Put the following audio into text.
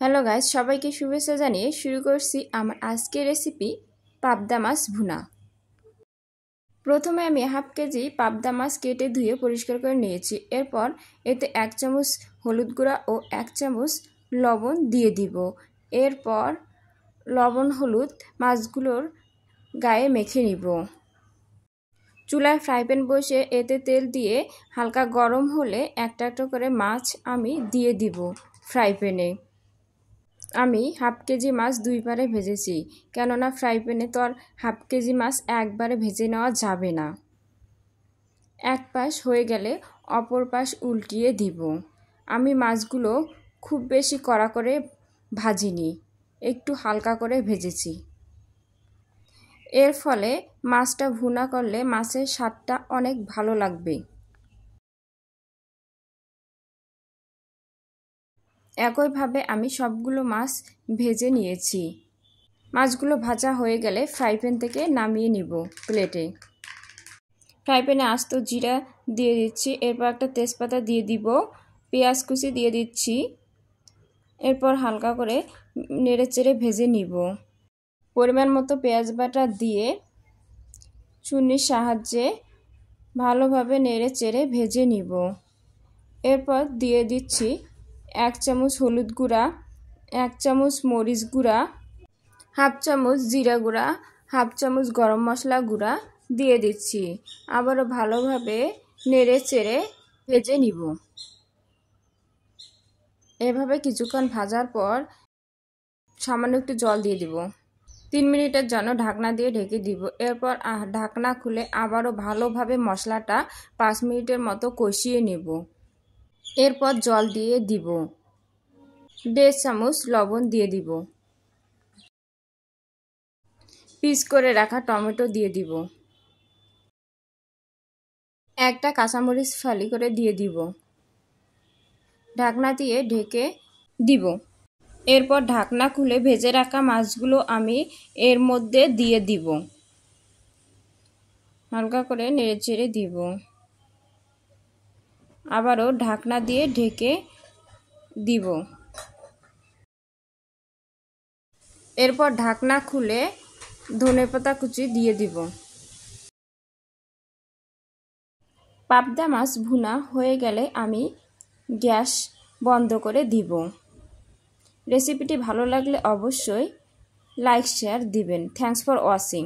Hello guys, সবাইকে শুভেচ্ছা জানিয়ে শুরু করছি আমার আজকের রেসিপি পাবদা মাছ ভুনা। প্রথমে আমি হাফ কেজি পাবদা মাছ কেটে ধুয়ে পরিষ্কার করে নিয়েছি। এরপর এতে 1 চামচ হলুদ গুঁড়া ও 1 চামচ লবণ দিয়ে দিব। এরপর লবণ হলুদ মাছগুলোর গায়ে মেখে নিব। চুলায় ফ্রাই প্যান বসে এতে তেল দিয়ে হালকা গরম হলে একটা একটা করে মাছ আমি দিয়ে দিব ফ্রাই প্যানে। আমি হাফ কেজি মাছ 2 বারে ভেজেছি, কেননা ফ্রাই প্যানে তো আর হাফ কেজি মাছ একবারে ভেজে নেওয়া যাবে না। এক পাশ হয়ে গেলে অপর পাশ উল্টিয়ে দিব। আমি মাছগুলো খুব বেশি কড়া করে ভাজিনি, একটু হালকা করে ভেজেছি। এর ফলে মাছটা ভুনা করলে মাছের স্বাদটা অনেক ভালো লাগবে। একইভাবে আমি সবগুলো মাছ ভেজে নিয়েছি। মাছগুলো ভাজা হয়ে গেলে ফ্রাই প্যান থেকে নামিয়ে নিব প্লেটে। ফ্রাই প্যানে আস্ত জিরা দিয়ে দিচ্ছি, এরপর একটা তেজপাতা দিয়ে দিব, পেঁয়াজ কুচি দিয়ে দিচ্ছি। এরপর হালকা করে নেড়েচেড়ে ভেজে নিব। পরিমাণ মতো পেঁয়াজ বাটা দিয়ে চুনির সাহায্যে ভালোভাবে নেড়েচেড়ে ভেজে নিব। এরপর দিয়ে দিচ্ছি 1 চামচ হলুদ গুঁড়া, 1 চামচ মরিচ গুঁড়া, হাফ চামচ জিরা গুঁড়া, হাফ চামচ গরম মশলা গুঁড়া দিয়ে দিচ্ছি। আবারও ভালোভাবে নেড়ে চেড়ে ভেজে নিব। এভাবে কিছুক্ষণ ভাজার পর সামান্য একটু জল দিয়ে দিব। 3 মিনিটের জন্য ঢাকনা দিয়ে ঢেকে দিব। এরপর ঢাকনা খুলে আবারও ভালোভাবে মশলাটা 5 মিনিটের মতো কষিয়ে নেব। এরপর জল দিয়ে দিব, 1.5 চামচ লবণ দিয়ে দিব, পিস করে রাখা টমেটো দিয়ে দিব, একটা কাঁচামরিচ ফালি করে দিয়ে দিব। ঢাকনা দিয়ে ঢেকে দিব। এরপর ঢাকনা খুলে ভেজে রাখা মাছগুলো আমি এর মধ্যে দিয়ে দিব। হালকা করে নেড়েচেড়ে দিব। আবারও ঢাকনা দিয়ে ঢেকে দিব। এরপর ঢাকনা খুলে ধনেপাতা কুচি দিয়ে দিব। পাবদা মাছ ভুনা হয়ে গেলে আমি গ্যাস বন্ধ করে দিব। রেসিপিটি ভালো লাগলে অবশ্যই লাইক শেয়ার দিবেন। Thanks for watching.